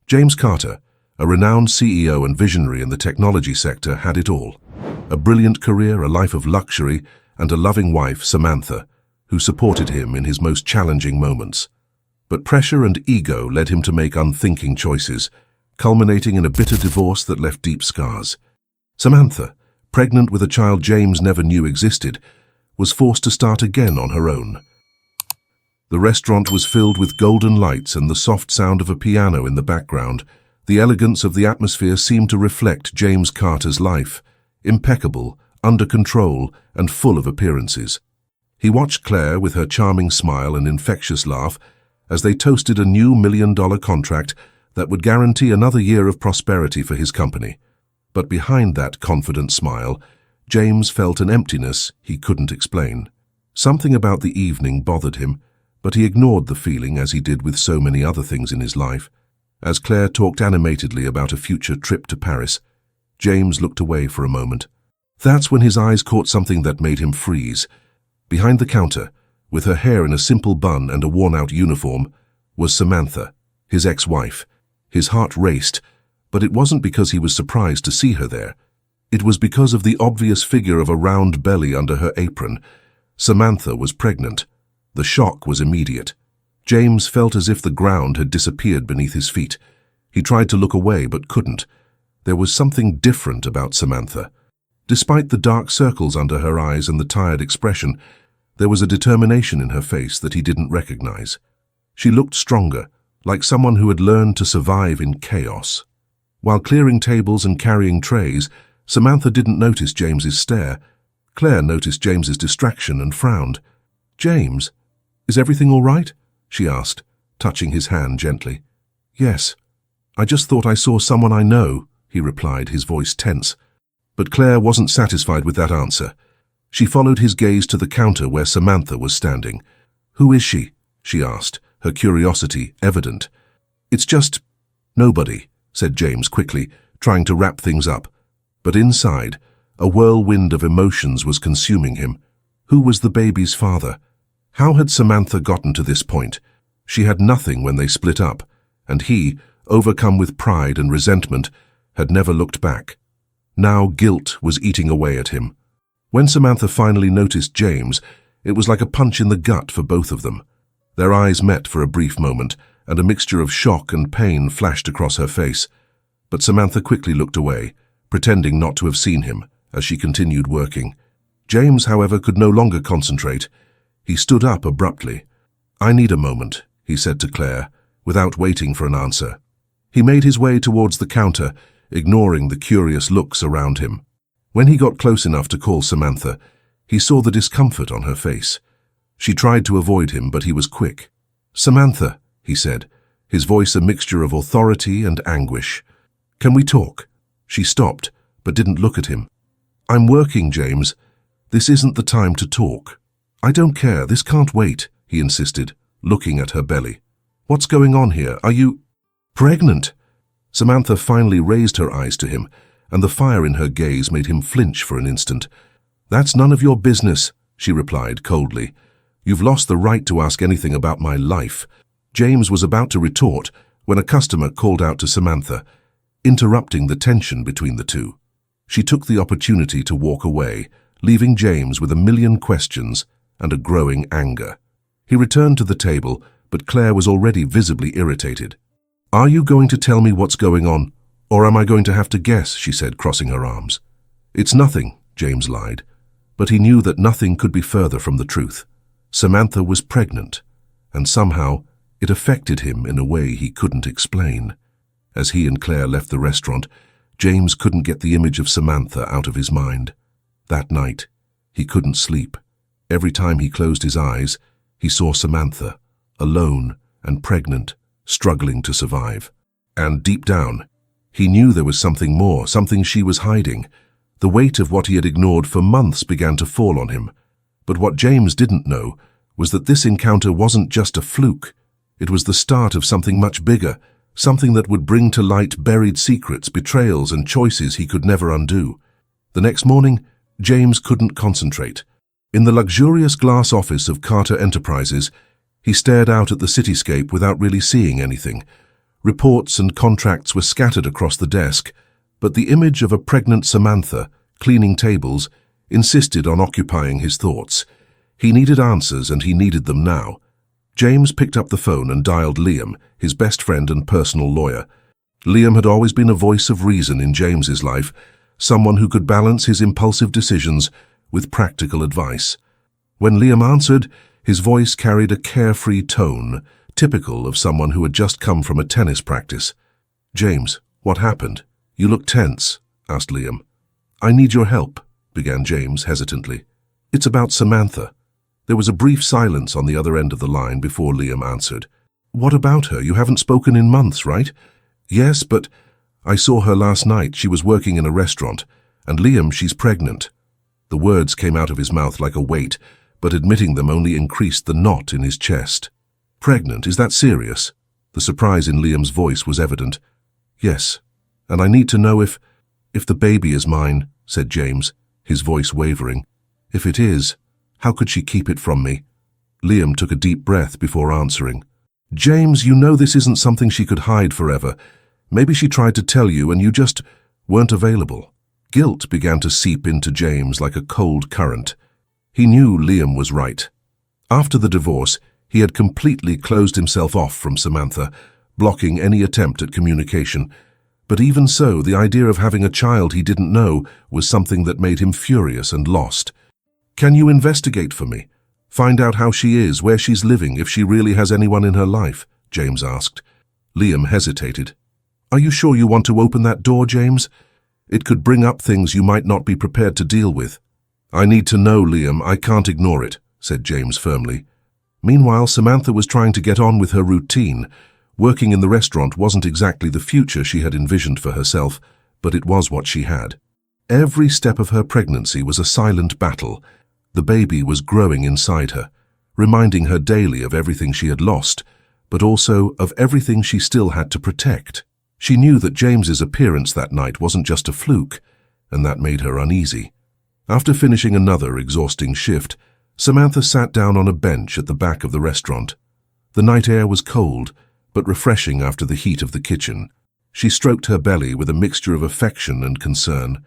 James Carter, a renowned CEO and visionary in the technology sector, had it all. A brilliant career, a life of luxury, and a loving wife, Samantha, who supported him in his most challenging moments. But pressure and ego led him to make unthinking choices, culminating in a bitter divorce that left deep scars. Samantha, pregnant with a child James never knew existed, was forced to start again on her own. The restaurant was filled with golden lights and the soft sound of a piano in the background. The elegance of the atmosphere seemed to reflect James Carter's life, impeccable, under control, and full of appearances. He watched Claire with her charming smile and infectious laugh as they toasted a new $1 million contract that would guarantee another year of prosperity for his company. But behind that confident smile, James felt an emptiness he couldn't explain. Something about the evening bothered him, but he ignored the feeling as he did with so many other things in his life. As Claire talked animatedly about a future trip to Paris, James looked away for a moment. That's when his eyes caught something that made him freeze. Behind the counter, with her hair in a simple bun and a worn-out uniform, was Samantha, his ex-wife. His heart raced, but it wasn't because he was surprised to see her there. It was because of the obvious figure of a round belly under her apron. Samantha was pregnant. The shock was immediate. James felt as if the ground had disappeared beneath his feet. He tried to look away but couldn't. There was something different about Samantha. Despite the dark circles under her eyes and the tired expression, there was a determination in her face that he didn't recognize. She looked stronger, like someone who had learned to survive in chaos. While clearing tables and carrying trays, Samantha didn't notice James's stare. Claire noticed James's distraction and frowned. "James, is everything all right?" she asked, touching his hand gently. "Yes. I just thought I saw someone I know," he replied, his voice tense. But Claire wasn't satisfied with that answer. She followed his gaze to the counter where Samantha was standing. "Who is she?" she asked, her curiosity evident. "It's just nobody," said James quickly, trying to wrap things up. But inside, a whirlwind of emotions was consuming him. Who was the baby's father? How had Samantha gotten to this point? She had nothing when they split up, and he, overcome with pride and resentment, had never looked back. Now guilt was eating away at him. When Samantha finally noticed James, it was like a punch in the gut for both of them. Their eyes met for a brief moment, and a mixture of shock and pain flashed across her face. But Samantha quickly looked away, pretending not to have seen him, as she continued working. James, however, could no longer concentrate. He stood up abruptly. "I need a moment," he said to Claire, without waiting for an answer. He made his way towards the counter, ignoring the curious looks around him. When he got close enough to call Samantha, he saw the discomfort on her face. She tried to avoid him, but he was quick. "Samantha," he said, his voice a mixture of authority and anguish. "Can we talk?" She stopped, but didn't look at him. "I'm working, James. This isn't the time to talk." "I don't care, this can't wait," he insisted, looking at her belly. "What's going on here? Are you pregnant?" Samantha finally raised her eyes to him, and the fire in her gaze made him flinch for an instant. "That's none of your business," she replied coldly. "You've lost the right to ask anything about my life." James was about to retort when a customer called out to Samantha, interrupting the tension between the two. She took the opportunity to walk away, leaving James with a million questions and a growing anger. He returned to the table, but Claire was already visibly irritated. "Are you going to tell me what's going on, or am I going to have to guess?" she said, crossing her arms. "It's nothing," James lied, but he knew that nothing could be further from the truth. Samantha was pregnant, and somehow it affected him in a way he couldn't explain. As he and Claire left the restaurant, James couldn't get the image of Samantha out of his mind. That night, he couldn't sleep. Every time he closed his eyes, he saw Samantha, alone and pregnant, struggling to survive. And deep down, he knew there was something more, something she was hiding. The weight of what he had ignored for months began to fall on him. But what James didn't know was that this encounter wasn't just a fluke. It was the start of something much bigger, something that would bring to light buried secrets, betrayals, and choices he could never undo. The next morning, James couldn't concentrate. In the luxurious glass office of Carter Enterprises, he stared out at the cityscape without really seeing anything. Reports and contracts were scattered across the desk, but the image of a pregnant Samantha, cleaning tables, insisted on occupying his thoughts. He needed answers, and he needed them now. James picked up the phone and dialed Liam, his best friend and personal lawyer. Liam had always been a voice of reason in James's life, someone who could balance his impulsive decisions with practical advice. When Liam answered, his voice carried a carefree tone, typical of someone who had just come from a tennis practice. "James, what happened? You look tense," asked Liam. "I need your help," began James hesitantly. "It's about Samantha." There was a brief silence on the other end of the line before Liam answered. "What about her? You haven't spoken in months, right?" "Yes, but I saw her last night. She was working in a restaurant. And Liam, she's pregnant." The words came out of his mouth like a weight, but admitting them only increased the knot in his chest. "Pregnant? Is that serious?" The surprise in Liam's voice was evident. "Yes, and I need to know if the baby is mine," said James, his voice wavering. "If it is, how could she keep it from me?" Liam took a deep breath before answering. "James, you know this isn't something she could hide forever. Maybe she tried to tell you and you just weren't available." Guilt began to seep into James like a cold current. He knew Liam was right. After the divorce, he had completely closed himself off from Samantha, blocking any attempt at communication. But even so, the idea of having a child he didn't know was something that made him furious and lost. "Can you investigate for me? Find out how she is, where she's living, if she really has anyone in her life?" James asked. Liam hesitated. "Are you sure you want to open that door, James? It could bring up things you might not be prepared to deal with." "I need to know, Liam. I can't ignore it," said James firmly. Meanwhile, Samantha was trying to get on with her routine. Working in the restaurant wasn't exactly the future she had envisioned for herself, but it was what she had. Every step of her pregnancy was a silent battle. The baby was growing inside her, reminding her daily of everything she had lost, but also of everything she still had to protect. She knew that James's appearance that night wasn't just a fluke, and that made her uneasy. After finishing another exhausting shift, Samantha sat down on a bench at the back of the restaurant. The night air was cold, but refreshing after the heat of the kitchen. She stroked her belly with a mixture of affection and concern.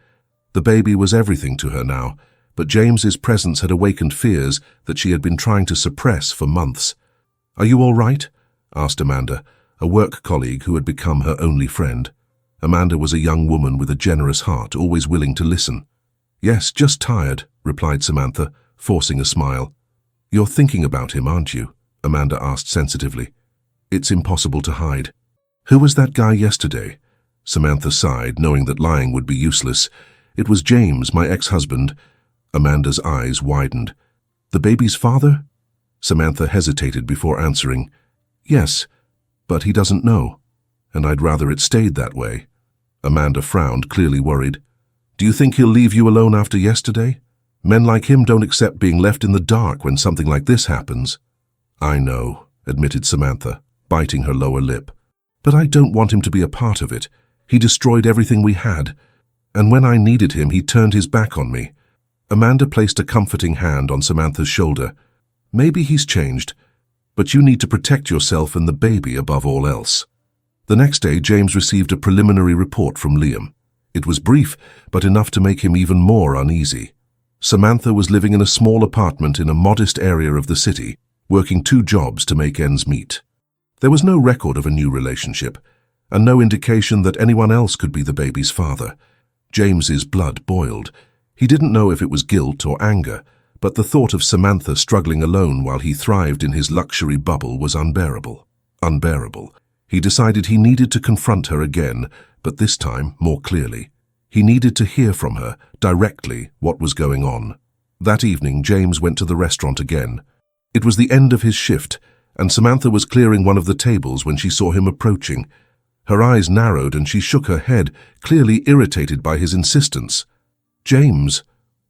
The baby was everything to her now, but James's presence had awakened fears that she had been trying to suppress for months. "Are you all right?" asked Amanda, a work colleague who had become her only friend. Amanda was a young woman with a generous heart, always willing to listen. "Yes, just tired," replied Samantha, forcing a smile. "You're thinking about him, aren't you?" Amanda asked sensitively. "It's impossible to hide." "Who was that guy yesterday?" Samantha sighed, knowing that lying would be useless. "It was James, my ex-husband." Amanda's eyes widened. "The baby's father?" Samantha hesitated before answering. "Yes, but he doesn't know, and I'd rather it stayed that way." Amanda frowned, clearly worried. "Do you think he'll leave you alone after yesterday? Men like him don't accept being left in the dark when something like this happens." "I know," admitted Samantha, biting her lower lip. "But I don't want him to be a part of it. He destroyed everything we had. And when I needed him, he turned his back on me." Amanda placed a comforting hand on Samantha's shoulder. "Maybe he's changed, but you need to protect yourself and the baby above all else." The next day, James received a preliminary report from Liam. It was brief, but enough to make him even more uneasy. Samantha was living in a small apartment in a modest area of the city, working 2 jobs to make ends meet. There was no record of a new relationship, and no indication that anyone else could be the baby's father. James's blood boiled. He didn't know if it was guilt or anger, but the thought of Samantha struggling alone while he thrived in his luxury bubble was unbearable. Unbearable. He decided he needed to confront her again, but this time more clearly. He needed to hear from her, directly, what was going on. That evening, James went to the restaurant again. It was the end of his shift, and Samantha was clearing one of the tables when she saw him approaching. Her eyes narrowed and she shook her head, clearly irritated by his insistence. "James,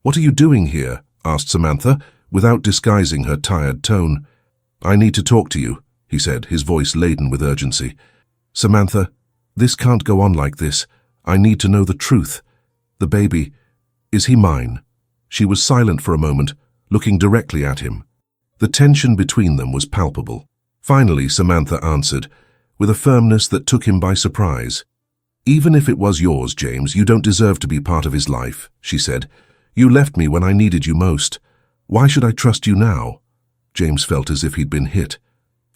what are you doing here?" asked Samantha, without disguising her tired tone. "I need to talk to you," he said, his voice laden with urgency. "Samantha, this can't go on like this. I need to know the truth. The baby, is he mine?" She was silent for a moment, looking directly at him. The tension between them was palpable. Finally, Samantha answered, with a firmness that took him by surprise. "Even if it was yours, James, you don't deserve to be part of his life," she said. "You left me when I needed you most. Why should I trust you now?" James felt as if he'd been hit.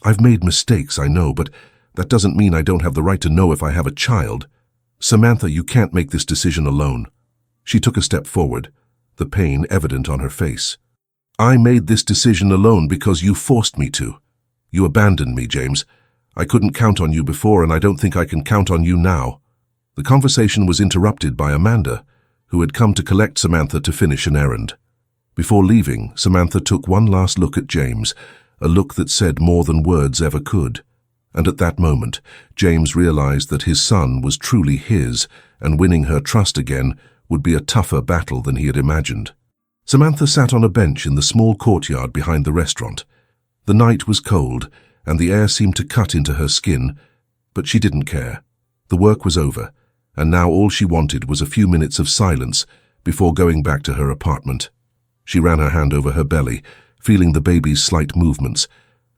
"I've made mistakes, I know, but that doesn't mean I don't have the right to know if I have a child. Samantha, you can't make this decision alone." She took a step forward, the pain evident on her face. "I made this decision alone because you forced me to. You abandoned me, James. I couldn't count on you before, and I don't think I can count on you now." The conversation was interrupted by Amanda, who had come to collect Samantha to finish an errand. Before leaving, Samantha took one last look at James, a look that said more than words ever could. And at that moment, James realized that his son was truly his, and winning her trust again would be a tougher battle than he had imagined. Samantha sat on a bench in the small courtyard behind the restaurant. The night was cold, and the air seemed to cut into her skin, but she didn't care. The work was over, and now all she wanted was a few minutes of silence before going back to her apartment. She ran her hand over her belly, feeling the baby's slight movements.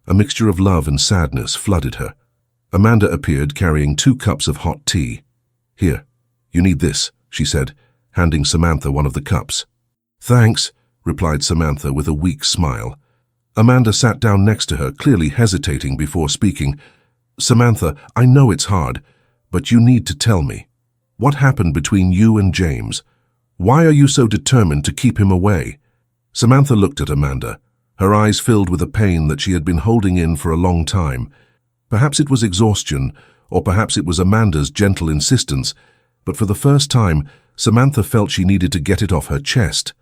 A mixture of love and sadness flooded her. Amanda appeared carrying 2 cups of hot tea. "Here, you need this," she said, handing Samantha one of the cups. "Thanks," replied Samantha with a weak smile. Amanda sat down next to her, clearly hesitating before speaking. "Samantha, I know it's hard, but you need to tell me. What happened between you and James? Why are you so determined to keep him away?" Samantha looked at Amanda, her eyes filled with a pain that she had been holding in for a long time. Perhaps it was exhaustion, or perhaps it was Amanda's gentle insistence, but for the first time, Samantha felt she needed to get it off her chest.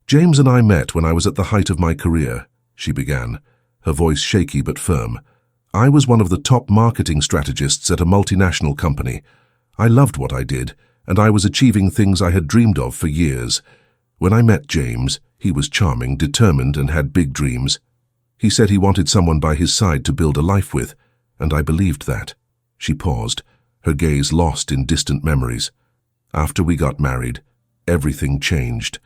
"James and I met when I was at the height of my career," she began, her voice shaky but firm. "I was one of the top marketing strategists at a multinational company. I loved what I did, and I was achieving things I had dreamed of for years. When I met James, he was charming, determined, and had big dreams. He said he wanted someone by his side to build a life with, and I believed that." She paused, her gaze lost in distant memories. "After we got married, everything changed.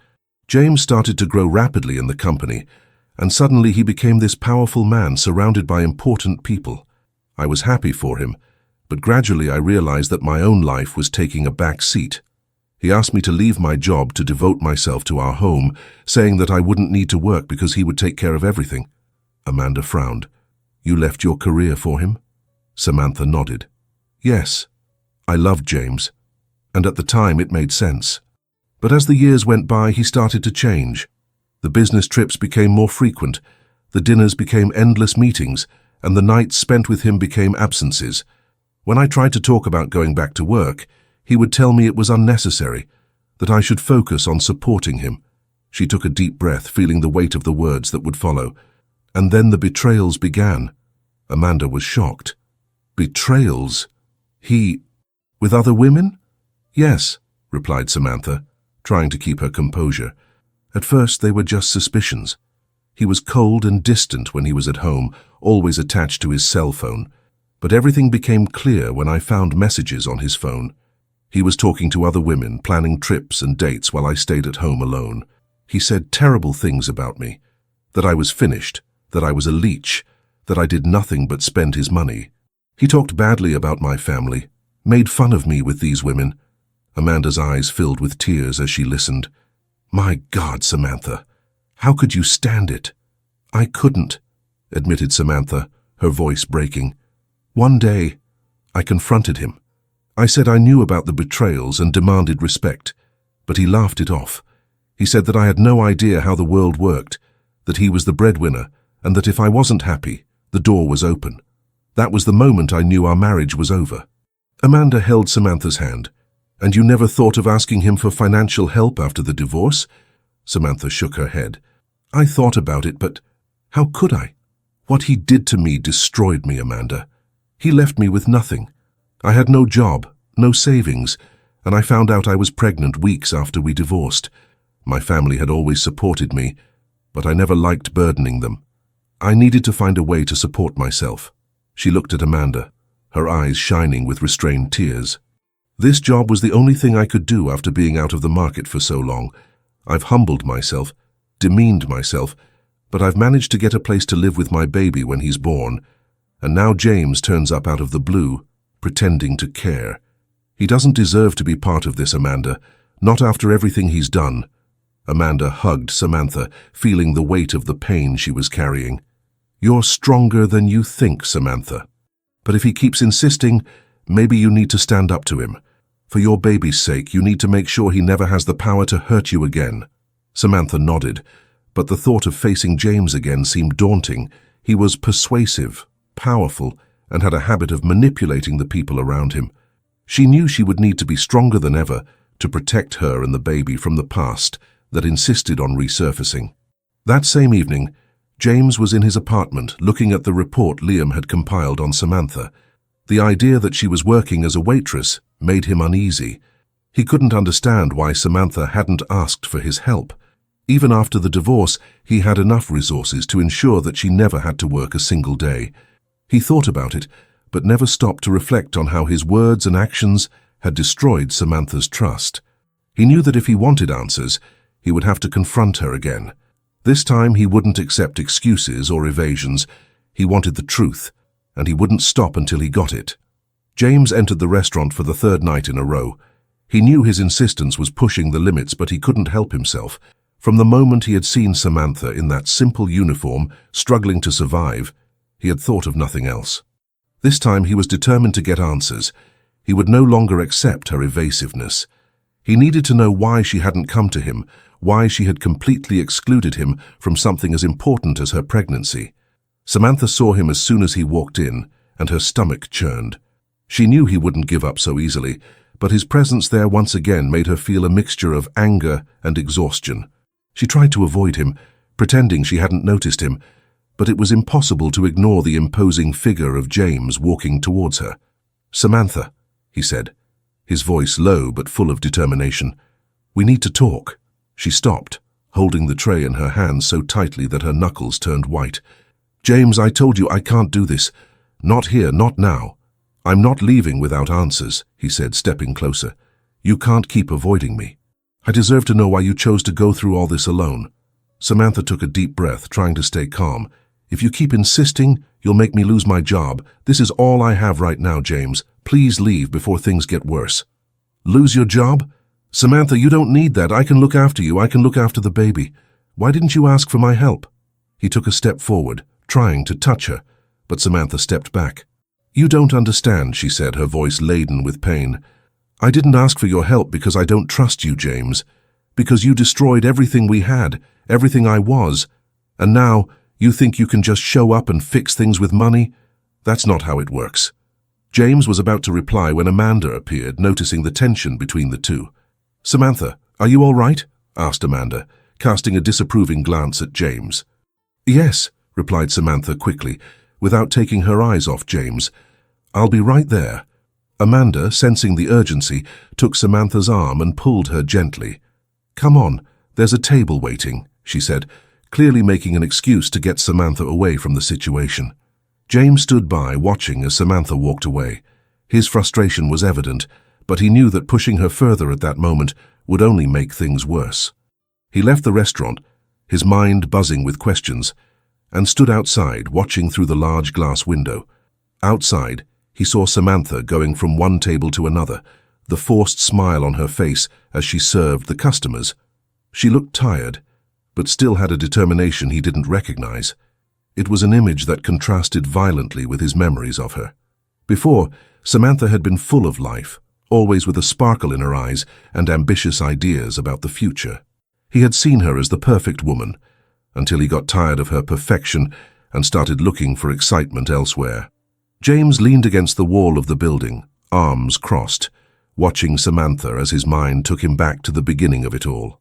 James started to grow rapidly in the company, and suddenly he became this powerful man surrounded by important people. I was happy for him, but gradually I realized that my own life was taking a back seat. He asked me to leave my job to devote myself to our home, saying that I wouldn't need to work because he would take care of everything." Amanda frowned. "You left your career for him?" Samantha nodded. "Yes, I loved James, and at the time it made sense. But as the years went by, he started to change. The business trips became more frequent, the dinners became endless meetings, and the nights spent with him became absences. When I tried to talk about going back to work, he would tell me it was unnecessary, that I should focus on supporting him." She took a deep breath, feeling the weight of the words that would follow. "And then the betrayals began." Amanda was shocked. "Betrayals? With other women?" "Yes," replied Samantha, trying to keep her composure. "At first they were just suspicions. He was cold and distant when he was at home, always attached to his cell phone. But everything became clear when I found messages on his phone. He was talking to other women, planning trips and dates while I stayed at home alone. He said terrible things about me, that I was finished, that I was a leech, that I did nothing but spend his money. He talked badly about my family, made fun of me with these women." Amanda's eyes filled with tears as she listened. "My God, Samantha, how could you stand it?" "I couldn't," admitted Samantha, her voice breaking. "One day, I confronted him. I said I knew about the betrayals and demanded respect, but he laughed it off. He said that I had no idea how the world worked, that he was the breadwinner, and that if I wasn't happy, the door was open. That was the moment I knew our marriage was over." Amanda held Samantha's hand. "And you never thought of asking him for financial help after the divorce?" Samantha shook her head. "I thought about it, but how could I? What he did to me destroyed me, Amanda. He left me with nothing. I had no job, no savings, and I found out I was pregnant weeks after we divorced. My family had always supported me, but I never liked burdening them. I needed to find a way to support myself." She looked at Amanda, her eyes shining with restrained tears. "This job was the only thing I could do after being out of the market for so long. I've humbled myself, demeaned myself, but I've managed to get a place to live with my baby when he's born. And now James turns up out of the blue, pretending to care. He doesn't deserve to be part of this, Amanda, not after everything he's done. Amanda hugged Samantha, feeling the weight of the pain she was carrying. You're stronger than you think, Samantha. But if he keeps insisting, maybe you need to stand up to him. For your baby's sake, you need to make sure he never has the power to hurt you again. Samantha nodded, but the thought of facing James again seemed daunting. He was persuasive, powerful, and had a habit of manipulating the people around him. She knew she would need to be stronger than ever to protect her and the baby from the past that insisted on resurfacing. That same evening, James was in his apartment looking at the report Liam had compiled on Samantha. The idea that she was working as a waitress made him uneasy. He couldn't understand why Samantha hadn't asked for his help. Even after the divorce, he had enough resources to ensure that she never had to work a single day. He thought about it, but never stopped to reflect on how his words and actions had destroyed Samantha's trust. He knew that if he wanted answers, he would have to confront her again. This time he wouldn't accept excuses or evasions. He wanted the truth, and he wouldn't stop until he got it. James entered the restaurant for the third night in a row. He knew his insistence was pushing the limits, but he couldn't help himself. From the moment he had seen Samantha in that simple uniform, struggling to survive, he had thought of nothing else. This time he was determined to get answers. He would no longer accept her evasiveness. He needed to know why she hadn't come to him, why she had completely excluded him from something as important as her pregnancy. Samantha saw him as soon as he walked in, and her stomach churned. She knew he wouldn't give up so easily, but his presence there once again made her feel a mixture of anger and exhaustion. She tried to avoid him, pretending she hadn't noticed him, but it was impossible to ignore the imposing figure of James walking towards her. "Samantha," he said, his voice low but full of determination. "We need to talk." She stopped, holding the tray in her hands so tightly that her knuckles turned white. "James, I told you I can't do this. Not here, not now. I'm not leaving without answers," he said, stepping closer. "You can't keep avoiding me. I deserve to know why you chose to go through all this alone." Samantha took a deep breath, trying to stay calm. "If you keep insisting, you'll make me lose my job. This is all I have right now, James. Please leave before things get worse." "Lose your job? Samantha, you don't need that. I can look after you. I can look after the baby. Why didn't you ask for my help?" He took a step forward, trying to touch her, but Samantha stepped back. "You don't understand," she said, her voice laden with pain. "I didn't ask for your help because I don't trust you, James. Because you destroyed everything we had, everything I was. And now you think you can just show up and fix things with money? That's not how it works." James was about to reply when Amanda appeared, noticing the tension between the two. "Samantha, are you all right?" asked Amanda, casting a disapproving glance at James. "Yes," replied Samantha quickly, without taking her eyes off James. "I'll be right there." Amanda, sensing the urgency, took Samantha's arm and pulled her gently. "Come on, there's a table waiting," she said, clearly making an excuse to get Samantha away from the situation. James stood by, watching as Samantha walked away. His frustration was evident, but he knew that pushing her further at that moment would only make things worse. He left the restaurant, his mind buzzing with questions, and stood outside, watching through the large glass window. Outside, he saw Samantha going from one table to another, the forced smile on her face as she served the customers. She looked tired, but still had a determination he didn't recognize. It was an image that contrasted violently with his memories of her. Before, Samantha had been full of life, always with a sparkle in her eyes and ambitious ideas about the future. He had seen her as the perfect woman, until he got tired of her perfection and started looking for excitement elsewhere. James leaned against the wall of the building, arms crossed, watching Samantha as his mind took him back to the beginning of it all.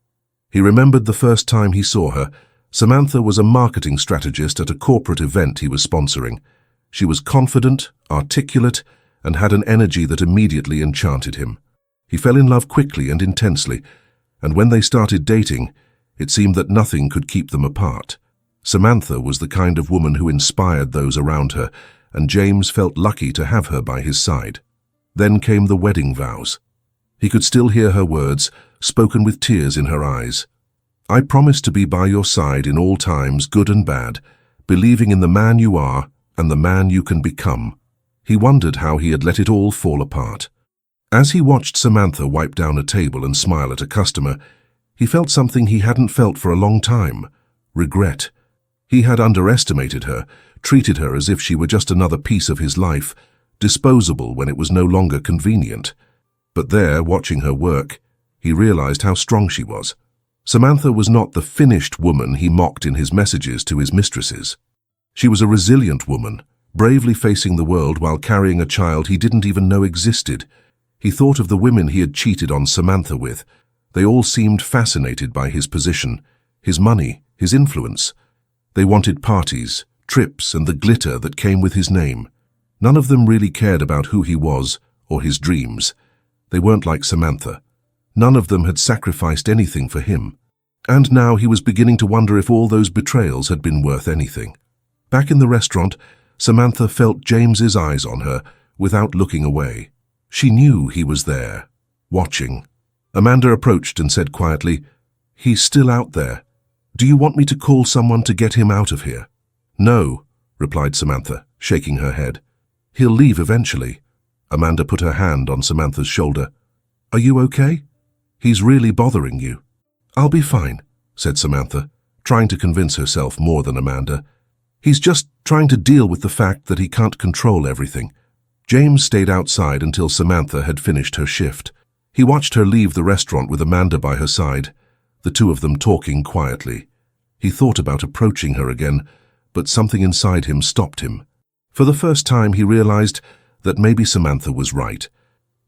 He remembered the first time he saw her. Samantha was a marketing strategist at a corporate event he was sponsoring. She was confident, articulate, and had an energy that immediately enchanted him. He fell in love quickly and intensely, and when they started dating, it seemed that nothing could keep them apart. Samantha was the kind of woman who inspired those around her, and James felt lucky to have her by his side. Then came the wedding vows. He could still hear her words, spoken with tears in her eyes. "I promise to be by your side in all times, good and bad, believing in the man you are and the man you can become. He wondered how he had let it all fall apart. As he watched Samantha wipe down a table and smile at a customer, he felt something he hadn't felt for a long time: regret. He had underestimated her, treated her as if she were just another piece of his life, disposable when it was no longer convenient. But there, watching her work, he realized how strong she was. Samantha was not the finished woman he mocked in his messages to his mistresses. She was a resilient woman, bravely facing the world while carrying a child he didn't even know existed. He thought of the women he had cheated on Samantha with. They all seemed fascinated by his position, his money, his influence. They wanted parties, trips, and the glitter that came with his name. None of them really cared about who he was or his dreams. They weren't like Samantha. None of them had sacrificed anything for him. And now he was beginning to wonder if all those betrayals had been worth anything. Back in the restaurant, Samantha felt James's eyes on her without looking away. She knew he was there, watching. Amanda approached and said quietly, "He's still out there. Do you want me to call someone to get him out of here?" "No," replied Samantha, shaking her head. "He'll leave eventually." Amanda put her hand on Samantha's shoulder. "Are you okay? He's really bothering you." "I'll be fine," said Samantha, trying to convince herself more than Amanda. "He's just trying to deal with the fact that he can't control everything." James stayed outside until Samantha had finished her shift. He watched her leave the restaurant with Amanda by her side, the two of them talking quietly. He thought about approaching her again, but something inside him stopped him. For the first time he realized that maybe Samantha was right.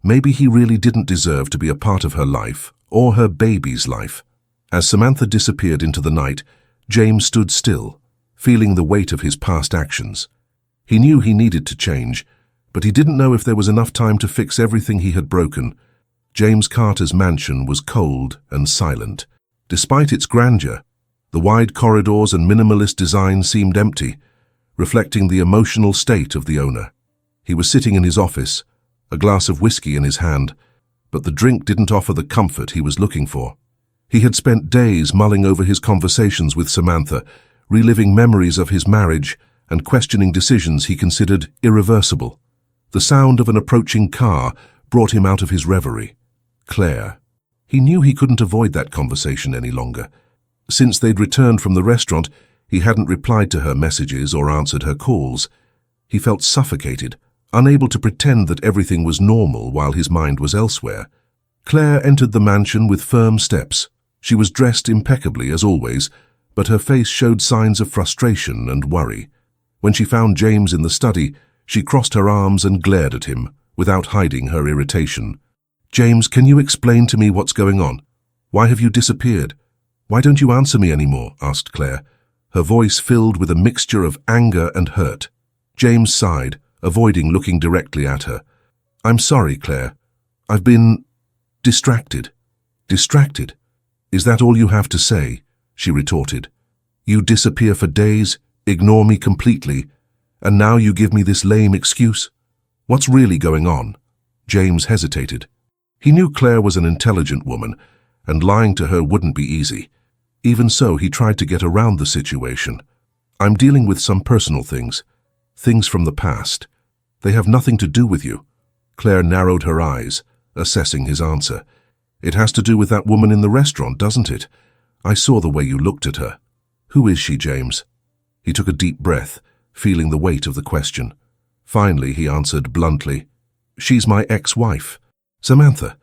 Maybe he really didn't deserve to be a part of her life or her baby's life. As Samantha disappeared into the night, James stood still, feeling the weight of his past actions. He knew he needed to change, but he didn't know if there was enough time to fix everything he had broken. James Carter's mansion was cold and silent. Despite its grandeur, the wide corridors and minimalist design seemed empty, reflecting the emotional state of the owner. He was sitting in his office, a glass of whiskey in his hand, but the drink didn't offer the comfort he was looking for. He had spent days mulling over his conversations with Samantha, reliving memories of his marriage and questioning decisions he considered irreversible. The sound of an approaching car brought him out of his reverie. Claire. He knew he couldn't avoid that conversation any longer. Since they'd returned from the restaurant, he hadn't replied to her messages or answered her calls. He felt suffocated, unable to pretend that everything was normal while his mind was elsewhere. Claire entered the mansion with firm steps. She was dressed impeccably as always, but her face showed signs of frustration and worry. When she found James in the study, she crossed her arms and glared at him, without hiding her irritation. "James, can you explain to me what's going on? Why have you disappeared? Why don't you answer me anymore?" asked Claire, her voice filled with a mixture of anger and hurt. James sighed, avoiding looking directly at her. "I'm sorry, Claire. I've been distracted." "Distracted? Is that all you have to say?" she retorted. "You disappear for days, ignore me completely, and now you give me this lame excuse? What's really going on?" James hesitated. He knew Claire was an intelligent woman, and lying to her wouldn't be easy. Even so, he tried to get around the situation. "I'm dealing with some personal things from the past. They have nothing to do with you." Claire narrowed her eyes, assessing his answer. "It has to do with that woman in the restaurant, doesn't it? I saw the way you looked at her. Who is she, James?" He took a deep breath, feeling the weight of the question. Finally, he answered bluntly, "She's my ex-wife." "Samantha."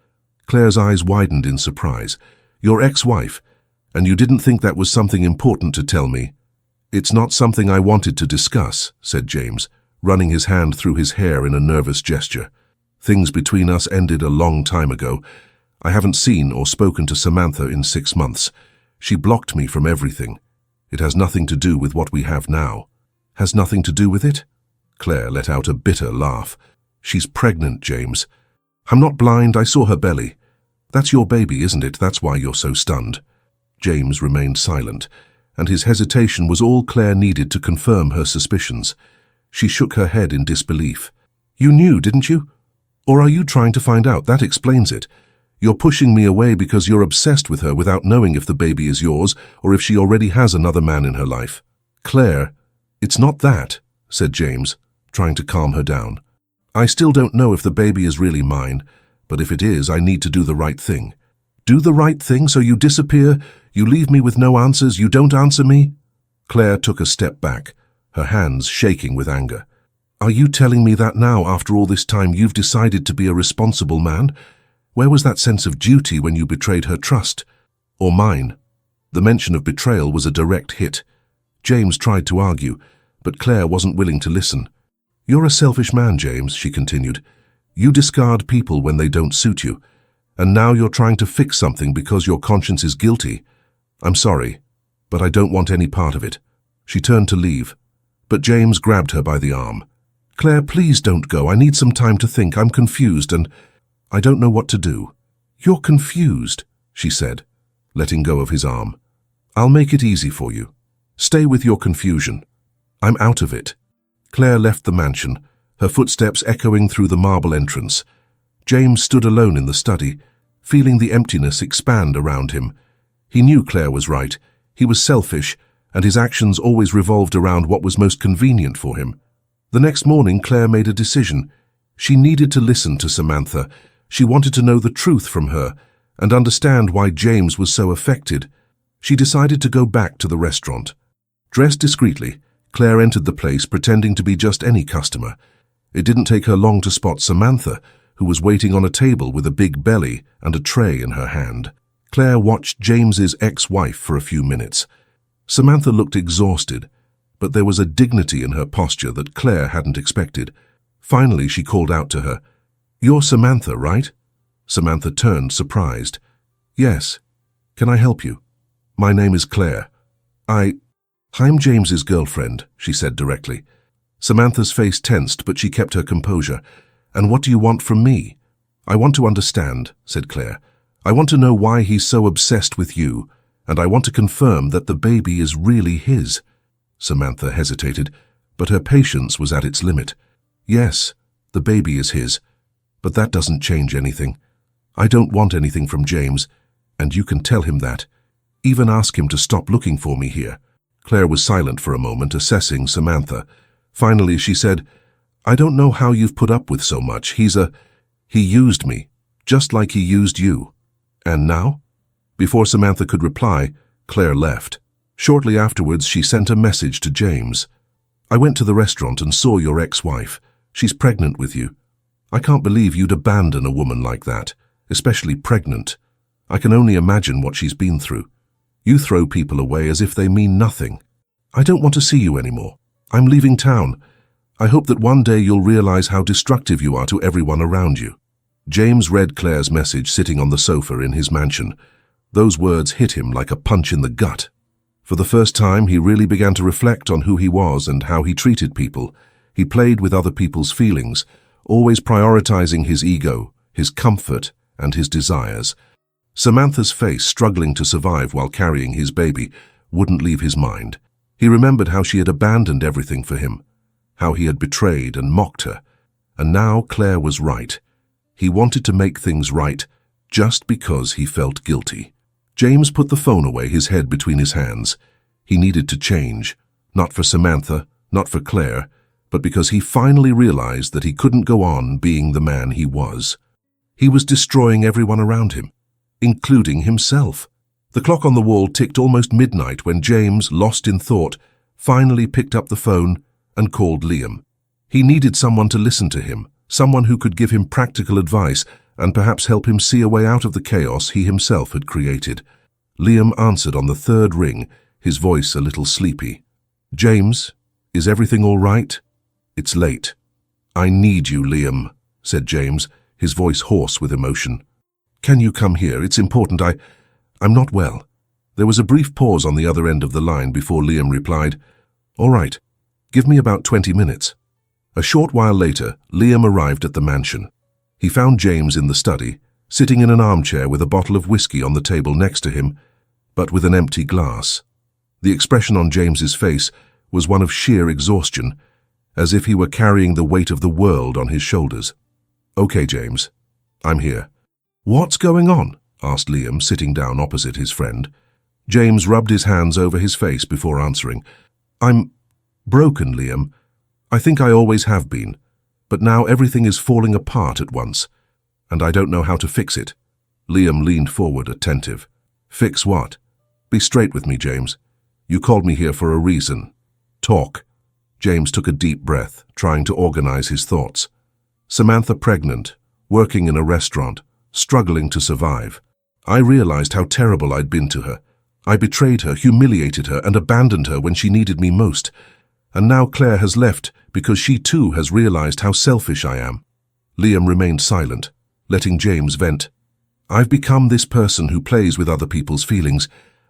Claire's eyes widened in surprise. "Your ex-wife? And you didn't think that was something important to tell me?" "It's not something I wanted to discuss," said James, running his hand through his hair in a nervous gesture. "Things between us ended a long time ago. I haven't seen or spoken to Samantha in 6 months. She blocked me from everything. It has nothing to do with what we have now." "Has nothing to do with it?" Claire let out a bitter laugh. "She's pregnant, James. I'm not blind, I saw her belly. That's your baby, isn't it? That's why you're so stunned." James remained silent, and his hesitation was all Claire needed to confirm her suspicions. She shook her head in disbelief. "You knew, didn't you? Or are you trying to find out? That explains it. You're pushing me away because you're obsessed with her without knowing if the baby is yours or if she already has another man in her life." "Claire, it's not that," said James, trying to calm her down. I still don't know if the baby is really mine, but if it is, I need to do the right thing. Do the right thing, so you disappear, you leave me with no answers, you don't answer me? Claire took a step back, her hands shaking with anger. Are you telling me that now, after all this time, you've decided to be a responsible man? Where was that sense of duty when you betrayed her trust? Or mine? The mention of betrayal was a direct hit. James tried to argue, but Claire wasn't willing to listen. You're a selfish man, James, she continued. You discard people when they don't suit you, and now you're trying to fix something because your conscience is guilty. I'm sorry, but I don't want any part of it. She turned to leave, but James grabbed her by the arm. Claire, please don't go. I need some time to think. I'm confused and I don't know what to do. You're confused, she said, letting go of his arm. I'll make it easy for you. Stay with your confusion. I'm out of it. Claire left the mansion, her footsteps echoing through the marble entrance. James stood alone in the study, feeling the emptiness expand around him. He knew Claire was right. He was selfish, and his actions always revolved around what was most convenient for him. The next morning, Claire made a decision. She needed to listen to Samantha. She wanted to know the truth from her and understand why James was so affected. She decided to go back to the restaurant. Dressed discreetly, Claire entered the place pretending to be just any customer. It didn't take her long to spot Samantha, who was waiting on a table with a big belly and a tray in her hand. Claire watched James's ex-wife for a few minutes. Samantha looked exhausted, but there was a dignity in her posture that Claire hadn't expected. Finally, she called out to her, "You're Samantha, right?" Samantha turned, surprised. "Yes. Can I help you?" "My name is Claire. I'm James's girlfriend," she said directly. Samantha's face tensed, but she kept her composure. "And what do you want from me?" "I want to understand," said Claire. "I want to know why he's so obsessed with you, and I want to confirm that the baby is really his." Samantha hesitated, but her patience was at its limit. "Yes, the baby is his, but that doesn't change anything. I don't want anything from James, and you can tell him that. Even ask him to stop looking for me here." Claire was silent for a moment, assessing Samantha. Finally, she said, "I don't know how you've put up with so much. He used me, just like he used you. And now?" Before Samantha could reply, Claire left. Shortly afterwards, she sent a message to James. "I went to the restaurant and saw your ex-wife. She's pregnant with you. I can't believe you'd abandon a woman like that, especially pregnant. I can only imagine what she's been through. You throw people away as if they mean nothing. I don't want to see you anymore. I'm leaving town. I hope that one day you'll realize how destructive you are to everyone around you." James read Claire's message sitting on the sofa in his mansion. Those words hit him like a punch in the gut. For the first time, he really began to reflect on who he was and how he treated people. He played with other people's feelings, always prioritizing his ego, his comfort, and his desires. Samantha's face, struggling to survive while carrying his baby, wouldn't leave his mind. He remembered how she had abandoned everything for him, how he had betrayed and mocked her. And now Claire was right. He wanted to make things right just because he felt guilty. James put the phone away, his head between his hands. He needed to change, not for Samantha, not for Claire, but because he finally realized that he couldn't go on being the man he was. He was destroying everyone around him, including himself. The clock on the wall ticked almost midnight when James, lost in thought, finally picked up the phone and called Liam. He needed someone to listen to him, someone who could give him practical advice and perhaps help him see a way out of the chaos he himself had created. Liam answered on the third ring, his voice a little sleepy. "James, is everything all right?" "It's late." "I need you, Liam," said James, his voice hoarse with emotion. "Can you come here? It's important. I'm not well." There was a brief pause on the other end of the line before Liam replied, "All right, give me about 20 minutes. A short while later, Liam arrived at the mansion. He found James in the study, sitting in an armchair with a bottle of whiskey on the table next to him, but with an empty glass. The expression on James's face was one of sheer exhaustion, as if he were carrying the weight of the world on his shoulders. "Okay, James, I'm here." "What's going on?" asked Liam, sitting down opposite his friend. James rubbed his hands over his face before answering. "I'm broken, Liam. I think I always have been, but now everything is falling apart at once, and I don't know how to fix it. Liam leaned forward, attentive. Fix what? Be straight with me, James. You called me here for a reason. Talk. James took a deep breath, trying to organize his thoughts. Samantha pregnant, working in a restaurant, struggling to survive. I realized how terrible I'd been to her. I betrayed her, humiliated her, and abandoned her when she needed me most. And now Claire has left because she too has realized how selfish I am. Liam remained silent, letting James vent. I've become this person who plays with other people's feelings.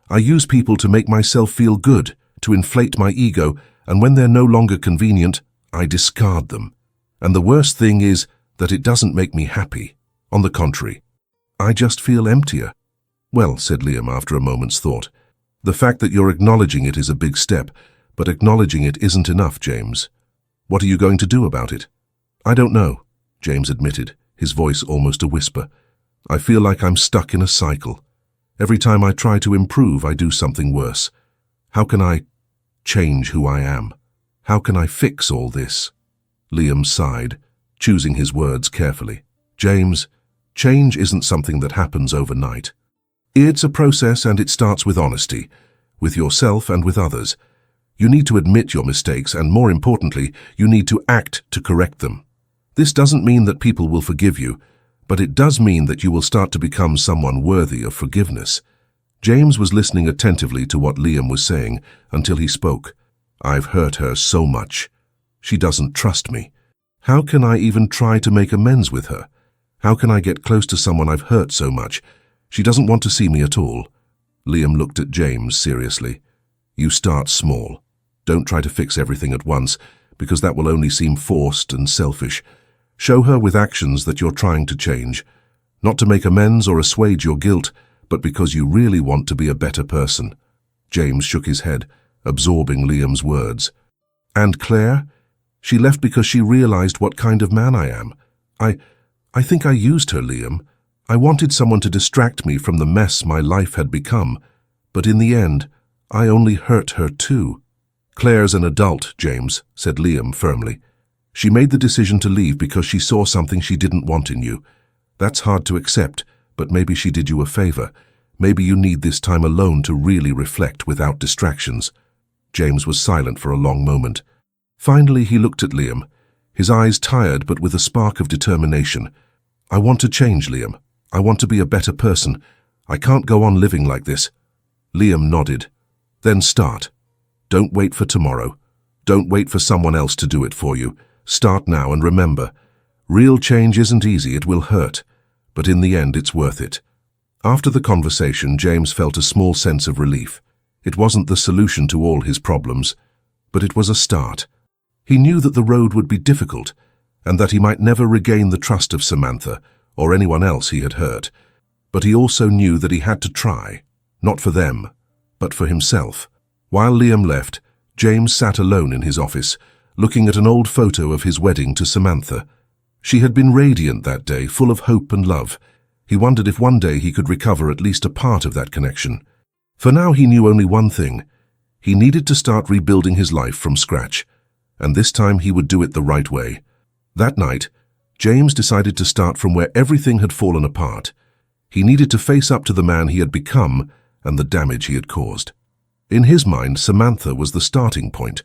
I use people to make myself feel good, to inflate my ego, and when they're no longer convenient, I discard them. And the worst thing is that it doesn't make me happy. On the contrary, I just feel emptier. Well, said Liam after a moment's thought, the fact that you're acknowledging it is a big step, but acknowledging it isn't enough, James. What are you going to do about it? I don't know, James admitted, his voice almost a whisper. I feel like I'm stuck in a cycle. Every time I try to improve, I do something worse. How can I change who I am? How can I fix all this? Liam sighed, choosing his words carefully. James, change isn't something that happens overnight. It's a process, and it starts with honesty, with yourself and with others. You need to admit your mistakes, and more importantly, you need to act to correct them. This doesn't mean that people will forgive you, but it does mean that you will start to become someone worthy of forgiveness. James was listening attentively to what Liam was saying until he spoke. I've hurt her so much. She doesn't trust me. How can I even try to make amends with her? How can I get close to someone I've hurt so much? She doesn't want to see me at all. Liam looked at James seriously. You start small. Don't try to fix everything at once, because that will only seem forced and selfish. Show her with actions that you're trying to change, not to make amends or assuage your guilt, but because you really want to be a better person. James shook his head, absorbing Liam's words. And Claire? She left because she realized what kind of man I am. I think I used her, Liam. I wanted someone to distract me from the mess my life had become, but in the end, I only hurt her too. Claire's an adult, James, said Liam firmly. She made the decision to leave because she saw something she didn't want in you. That's hard to accept, but maybe she did you a favor. Maybe you need this time alone to really reflect without distractions. James was silent for a long moment. Finally, he looked at Liam, his eyes tired but with a spark of determination. I want to change, Liam. I want to be a better person. I can't go on living like this. Liam nodded. Then start. Don't wait for tomorrow. Don't wait for someone else to do it for you. Start now, and remember, real change isn't easy, it will hurt, but in the end it's worth it. After the conversation, James felt a small sense of relief. It wasn't the solution to all his problems, but it was a start. He knew that the road would be difficult, and that he might never regain the trust of Samantha or anyone else he had hurt, but he also knew that he had to try, not for them, but for himself. While Liam left, James sat alone in his office, looking at an old photo of his wedding to Samantha. She had been radiant that day, full of hope and love. He wondered if one day he could recover at least a part of that connection. For now he knew only one thing. He needed to start rebuilding his life from scratch, and this time he would do it the right way. That night, James decided to start from where everything had fallen apart. He needed to face up to the man he had become and the damage he had caused. In his mind, Samantha was the starting point.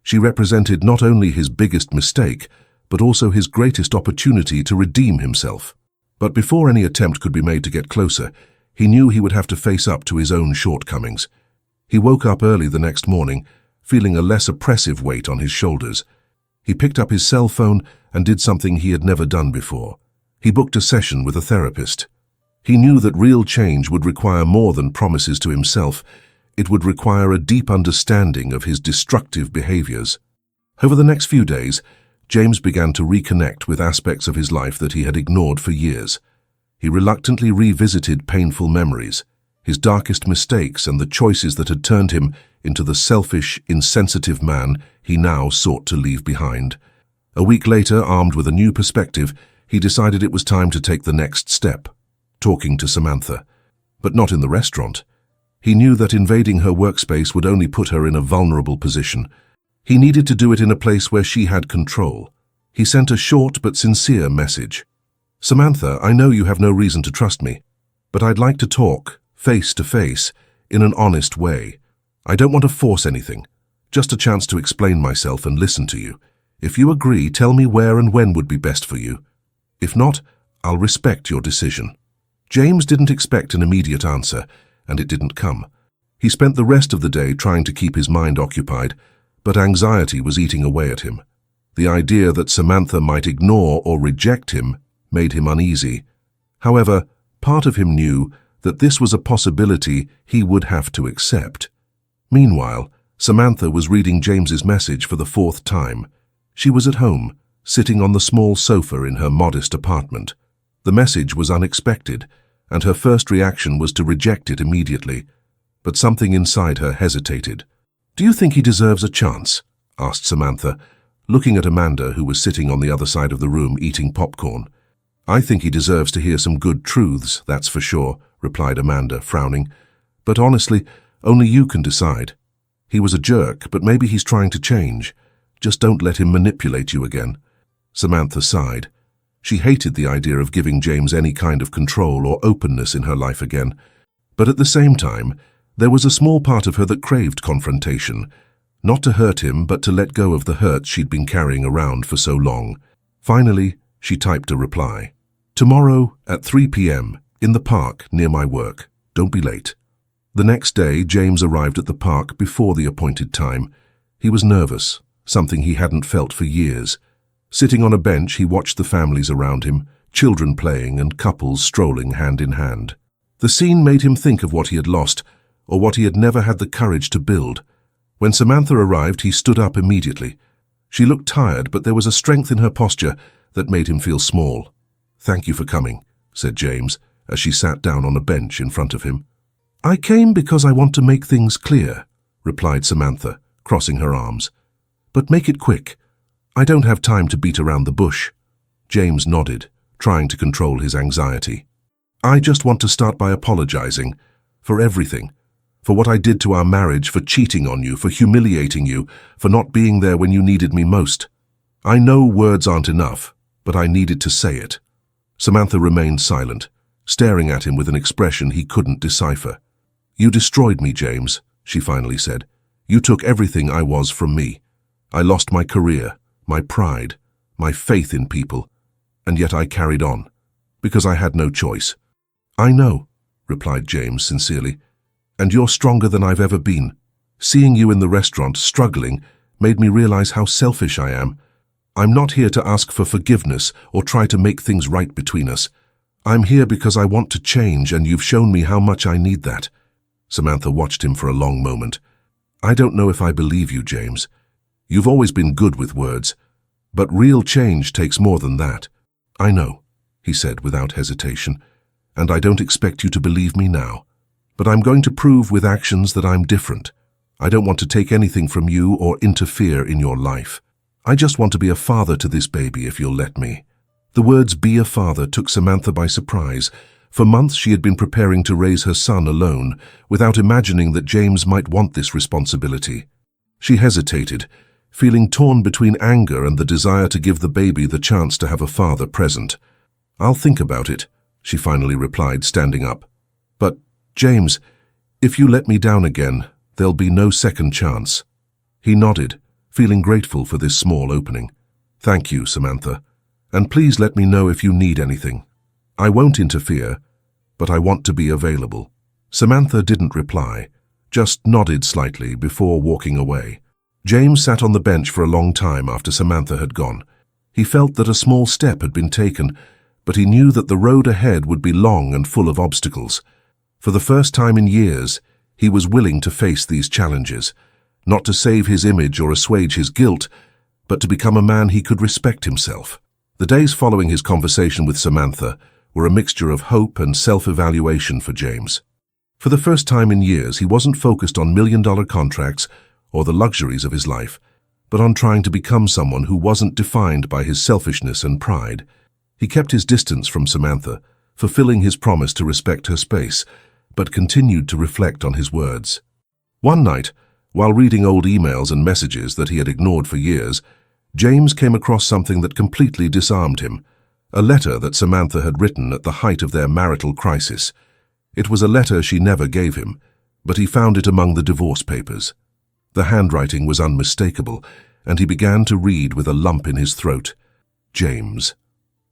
She represented not only his biggest mistake, but also his greatest opportunity to redeem himself. But before any attempt could be made to get closer, he knew he would have to face up to his own shortcomings. He woke up early the next morning, feeling a less oppressive weight on his shoulders. He picked up his cell phone and did something he had never done before. He booked a session with a therapist. He knew that real change would require more than promises to himself. It would require a deep understanding of his destructive behaviors. Over the next few days, James began to reconnect with aspects of his life that he had ignored for years. He reluctantly revisited painful memories, his darkest mistakes, and the choices that had turned him into the selfish, insensitive man he now sought to leave behind. A week later, armed with a new perspective, he decided it was time to take the next step, talking to Samantha. But not in the restaurant. He knew that invading her workspace would only put her in a vulnerable position. He needed to do it in a place where she had control. He sent a short but sincere message. "Samantha, I know you have no reason to trust me, but I'd like to talk, face to face, in an honest way. I don't want to force anything, just a chance to explain myself and listen to you. If you agree, tell me where and when would be best for you. If not, I'll respect your decision." James didn't expect an immediate answer, and it didn't come. He spent the rest of the day trying to keep his mind occupied, but anxiety was eating away at him. The idea that Samantha might ignore or reject him made him uneasy. However, part of him knew that this was a possibility he would have to accept. Meanwhile, Samantha was reading James's message for the 4th time. She was at home, sitting on the small sofa in her modest apartment. The message was unexpected, and her first reaction was to reject it immediately. But something inside her hesitated. "Do you think he deserves a chance?" asked Samantha, looking at Amanda, who was sitting on the other side of the room eating popcorn. "I think he deserves to hear some good truths, that's for sure," replied Amanda, frowning. "But honestly, only you can decide. He was a jerk, but maybe he's trying to change. Just don't let him manipulate you again." Samantha sighed. She hated the idea of giving James any kind of control or openness in her life again. But at the same time, there was a small part of her that craved confrontation. Not to hurt him, but to let go of the hurt she'd been carrying around for so long. Finally, she typed a reply. "Tomorrow at 3 p.m. in the park near my work. Don't be late." The next day, James arrived at the park before the appointed time. He was nervous, something he hadn't felt for years. Sitting on a bench, he watched the families around him, children playing and couples strolling hand in hand. The scene made him think of what he had lost, or what he had never had the courage to build. When Samantha arrived, he stood up immediately. She looked tired, but there was a strength in her posture that made him feel small. "Thank you for coming," said James, as she sat down on a bench in front of him. "I came because I want to make things clear," replied Samantha, crossing her arms. "But make it quick. I don't have time to beat around the bush." James nodded, trying to control his anxiety. "I just want to start by apologizing for everything. For what I did to our marriage, for cheating on you, for humiliating you, for not being there when you needed me most. I know words aren't enough, but I needed to say it." Samantha remained silent, staring at him with an expression he couldn't decipher. "You destroyed me, James," she finally said. "You took everything I was from me. I lost my career, my pride, my faith in people, and yet I carried on, because I had no choice." "I know," replied James sincerely, "and you're stronger than I've ever been. Seeing you in the restaurant, struggling, made me realize how selfish I am. I'm not here to ask for forgiveness or try to make things right between us. I'm here because I want to change, and you've shown me how much I need that." Samantha watched him for a long moment. "I don't know if I believe you, James. You've always been good with words, but real change takes more than that." "I know," he said without hesitation, "and I don't expect you to believe me now. But I'm going to prove with actions that I'm different. I don't want to take anything from you or interfere in your life. I just want to be a father to this baby if you'll let me." The words "be a father" took Samantha by surprise. For months she had been preparing to raise her son alone, without imagining that James might want this responsibility. She hesitated, feeling torn between anger and the desire to give the baby the chance to have a father present. "I'll think about it," she finally replied, standing up. "But, James, if you let me down again, there'll be no second chance." He nodded, feeling grateful for this small opening. "Thank you, Samantha, and please let me know if you need anything. I won't interfere, but I want to be available." Samantha didn't reply, just nodded slightly before walking away. James sat on the bench for a long time after Samantha had gone. He felt that a small step had been taken, but he knew that the road ahead would be long and full of obstacles. For the first time in years, he was willing to face these challenges, not to save his image or assuage his guilt, but to become a man he could respect himself. The days following his conversation with Samantha were a mixture of hope and self-evaluation for James. For the first time in years, he wasn't focused on million-dollar contracts or the luxuries of his life, but on trying to become someone who wasn't defined by his selfishness and pride. He kept his distance from Samantha, fulfilling his promise to respect her space, but continued to reflect on his words. One night, While reading old emails and messages that he had ignored for years, James came across something that completely disarmed him. A letter that Samantha had written at the height of their marital crisis. It was a letter she never gave him, but he found it among the divorce papers. The handwriting was unmistakable, and he began to read with a lump in his throat. James.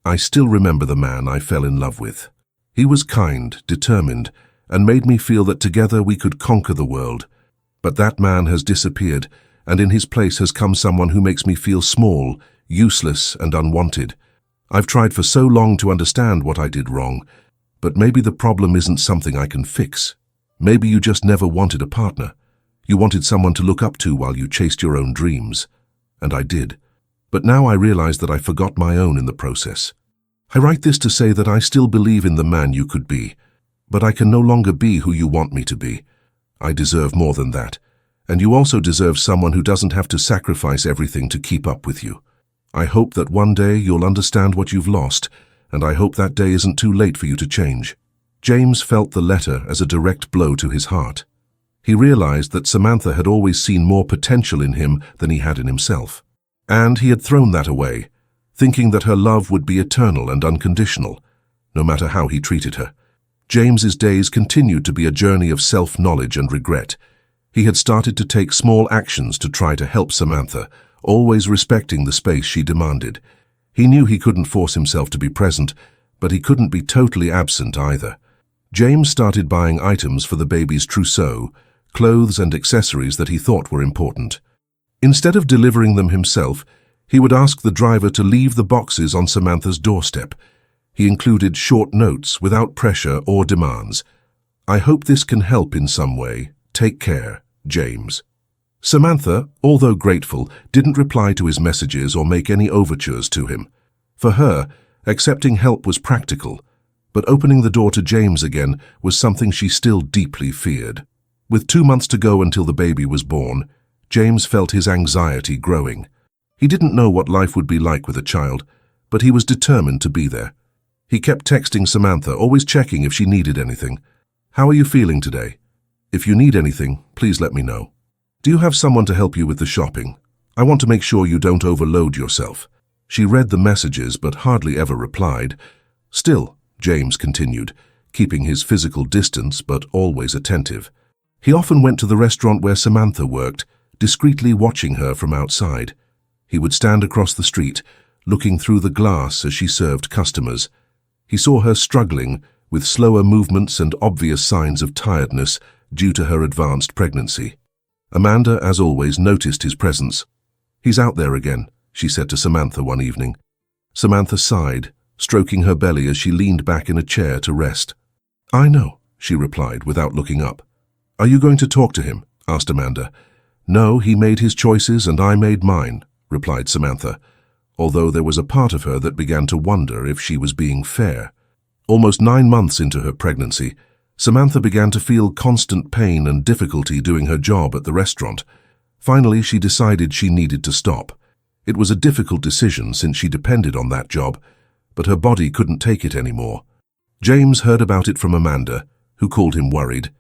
I still remember the man I fell in love with. He was kind, determined, and made me feel that together we could conquer the world. But that man has disappeared, and in his place has come someone who makes me feel small, useless, and unwanted. I've tried for so long to understand what I did wrong, but maybe the problem isn't something I can fix. Maybe you just never wanted a partner. You wanted someone to look up to while you chased your own dreams. And I did. But now I realize that I forgot my own in the process. I write this to say that I still believe in the man you could be, but I can no longer be who you want me to be. I deserve more than that. And you also deserve someone who doesn't have to sacrifice everything to keep up with you. I hope that one day you'll understand what you've lost, and I hope that day isn't too late for you to change. James felt the letter as a direct blow to his heart. He realized that Samantha had always seen more potential in him than he had in himself. And he had thrown that away, thinking that her love would be eternal and unconditional, no matter how he treated her. James's days continued to be a journey of self-knowledge and regret. He had started to take small actions to try to help Samantha, always respecting the space she demanded. He knew he couldn't force himself to be present, but he couldn't be totally absent either. James started buying items for the baby's trousseau, clothes and accessories that he thought were important. Instead of delivering them himself, he would ask the driver to leave the boxes on Samantha's doorstep. He included short notes without pressure or demands. I hope this can help in some way. Take care, James. Samantha, although grateful, didn't reply to his messages or make any overtures to him. For her, accepting help was practical, but opening the door to James again was something she still deeply feared. With 2 months to go until the baby was born, James felt his anxiety growing. He didn't know what life would be like with a child, but he was determined to be there. He kept texting Samantha, always checking if she needed anything. How are you feeling today? If you need anything, please let me know. Do you have someone to help you with the shopping? I want to make sure you don't overload yourself. She read the messages but hardly ever replied. Still, James continued, keeping his physical distance but always attentive. He often went to the restaurant where Samantha worked, discreetly watching her from outside. He would stand across the street, looking through the glass as she served customers. He saw her struggling, with slower movements and obvious signs of tiredness due to her advanced pregnancy. Amanda, as always, noticed his presence. "He's out there again," she said to Samantha one evening. Samantha sighed, stroking her belly as she leaned back in a chair to rest. "I know," she replied without looking up. "Are you going to talk to him?" asked Amanda. "No, he made his choices and I made mine," replied Samantha, although there was a part of her that began to wonder if she was being fair. Almost 9 months into her pregnancy, Samantha began to feel constant pain and difficulty doing her job at the restaurant. Finally, she decided she needed to stop. It was a difficult decision since she depended on that job, but her body couldn't take it anymore. James heard about it from Amanda, who called him worried.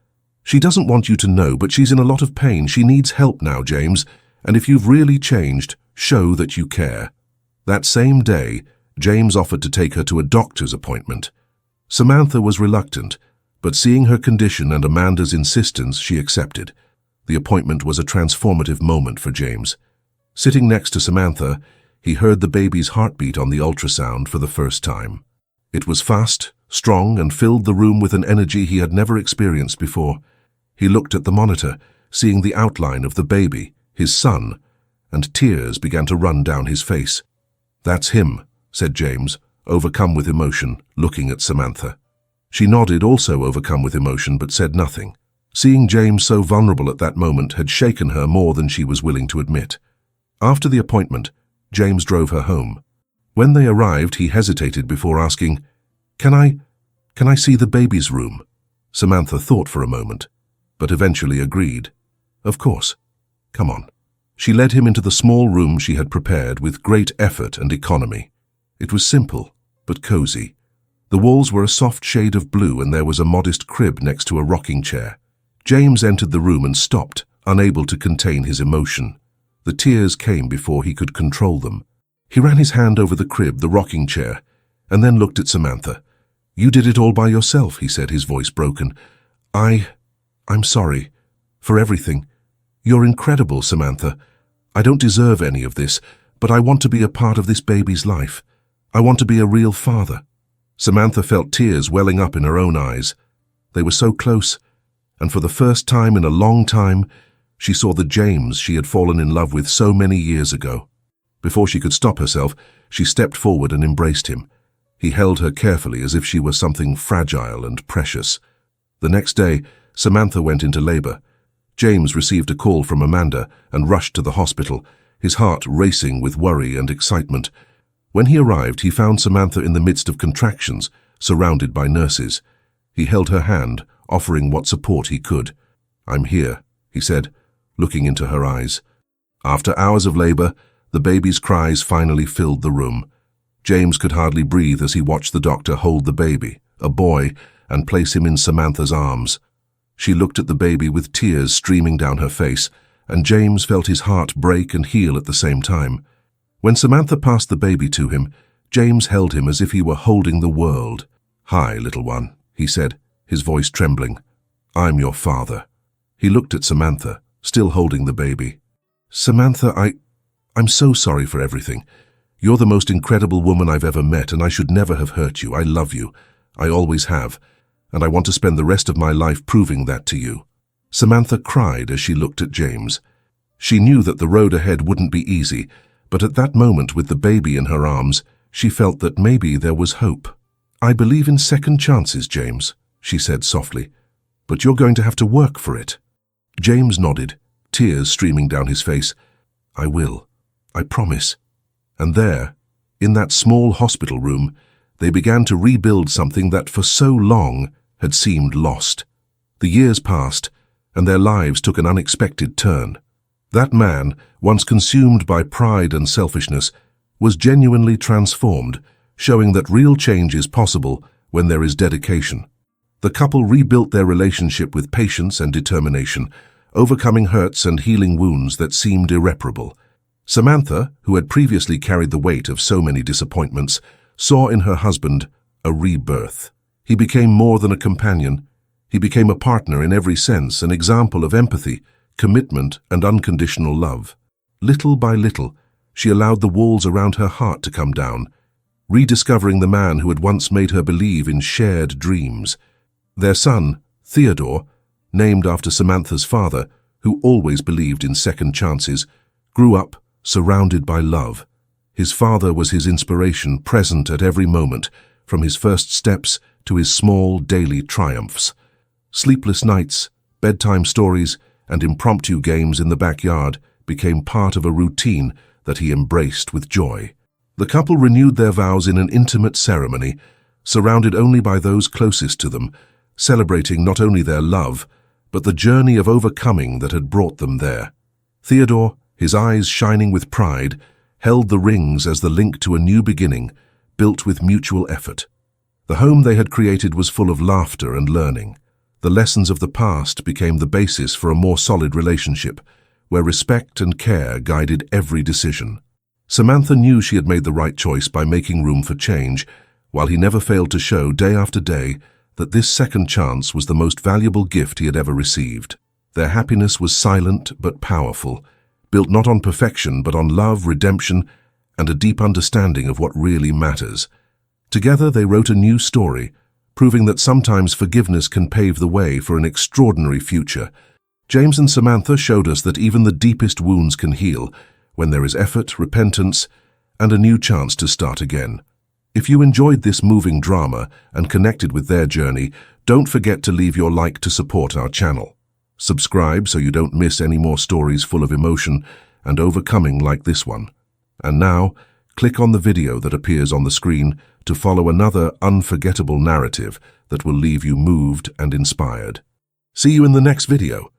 "She doesn't want you to know, but she's in a lot of pain. She needs help now, James, and if you've really changed, show that you care." That same day, James offered to take her to a doctor's appointment. Samantha was reluctant, but seeing her condition and Amanda's insistence, she accepted. The appointment was a transformative moment for James. Sitting next to Samantha, he heard the baby's heartbeat on the ultrasound for the first time. It was fast, strong, and filled the room with an energy he had never experienced before. He looked at the monitor, seeing the outline of the baby, his son, and tears began to run down his face. "That's him," said James, overcome with emotion, looking at Samantha. She nodded, also overcome with emotion, but said nothing. Seeing James so vulnerable at that moment had shaken her more than she was willing to admit. After the appointment, James drove her home. When they arrived, he hesitated before asking, Can I see the baby's room?" Samantha thought for a moment, but eventually agreed. "Of course. Come on." She led him into the small room she had prepared with great effort and economy. It was simple, but cozy. The walls were a soft shade of blue and there was a modest crib next to a rocking chair. James entered the room and stopped, unable to contain his emotion. The tears came before he could control them. He ran his hand over the crib, the rocking chair, and then looked at Samantha. "You did it all by yourself," he said, his voice broken. I'm sorry. For everything. You're incredible, Samantha. I don't deserve any of this, but I want to be a part of this baby's life. I want to be a real father." Samantha felt tears welling up in her own eyes. They were so close, and for the first time in a long time, she saw the James she had fallen in love with so many years ago. Before she could stop herself, she stepped forward and embraced him. He held her carefully as if she were something fragile and precious. The next day, Samantha went into labor. James received a call from Amanda and rushed to the hospital, his heart racing with worry and excitement. When he arrived, he found Samantha in the midst of contractions, surrounded by nurses. He held her hand, offering what support he could. "I'm here," he said, looking into her eyes. After hours of labor, the baby's cries finally filled the room. James could hardly breathe as he watched the doctor hold the baby, a boy, and place him in Samantha's arms. She looked at the baby with tears streaming down her face, and James felt his heart break and heal at the same time. When Samantha passed the baby to him, James held him as if he were holding the world. "Hi, little one," he said, his voice trembling. "I'm your father." He looked at Samantha, still holding the baby. "Samantha, I'm so sorry for everything. You're the most incredible woman I've ever met, and I should never have hurt you. I love you. I always have. And I want to spend the rest of my life proving that to you." Samantha cried as she looked at James. She knew that the road ahead wouldn't be easy, but at that moment, with the baby in her arms, she felt that maybe there was hope. "I believe in second chances, James," she said softly, "but you're going to have to work for it." James nodded, tears streaming down his face. "I will. I promise." And there, in that small hospital room, they began to rebuild something that for so long had seemed lost. The years passed, and their lives took an unexpected turn. That man, once consumed by pride and selfishness, was genuinely transformed, showing that real change is possible when there is dedication. The couple rebuilt their relationship with patience and determination, overcoming hurts and healing wounds that seemed irreparable. Samantha, who had previously carried the weight of so many disappointments, saw in her husband a rebirth. He became more than a companion. He became a partner in every sense, an example of empathy, commitment, and unconditional love. Little by little, she allowed the walls around her heart to come down, rediscovering the man who had once made her believe in shared dreams. Their son, Theodore, named after Samantha's father, who always believed in second chances, grew up surrounded by love. His father was his inspiration, present at every moment, from his first steps to his small daily triumphs. Sleepless nights, bedtime stories, and impromptu games in the backyard became part of a routine that he embraced with joy. The couple renewed their vows in an intimate ceremony, surrounded only by those closest to them, celebrating not only their love, but the journey of overcoming that had brought them there. Theodore, his eyes shining with pride, held the rings as the link to a new beginning, built with mutual effort. The home they had created was full of laughter and learning. The lessons of the past became the basis for a more solid relationship, where respect and care guided every decision. Samantha knew she had made the right choice by making room for change, while he never failed to show day after day that this second chance was the most valuable gift he had ever received. Their happiness was silent but powerful, built not on perfection but on love, redemption, and a deep understanding of what really matters. Together they wrote a new story, proving that sometimes forgiveness can pave the way for an extraordinary future. James and Samantha showed us that even the deepest wounds can heal when there is effort, repentance, and a new chance to start again. If you enjoyed this moving drama and connected with their journey, don't forget to leave your like to support our channel. Subscribe so you don't miss any more stories full of emotion and overcoming like this one. And now, click on the video that appears on the screen to follow another unforgettable narrative that will leave you moved and inspired. See you in the next video.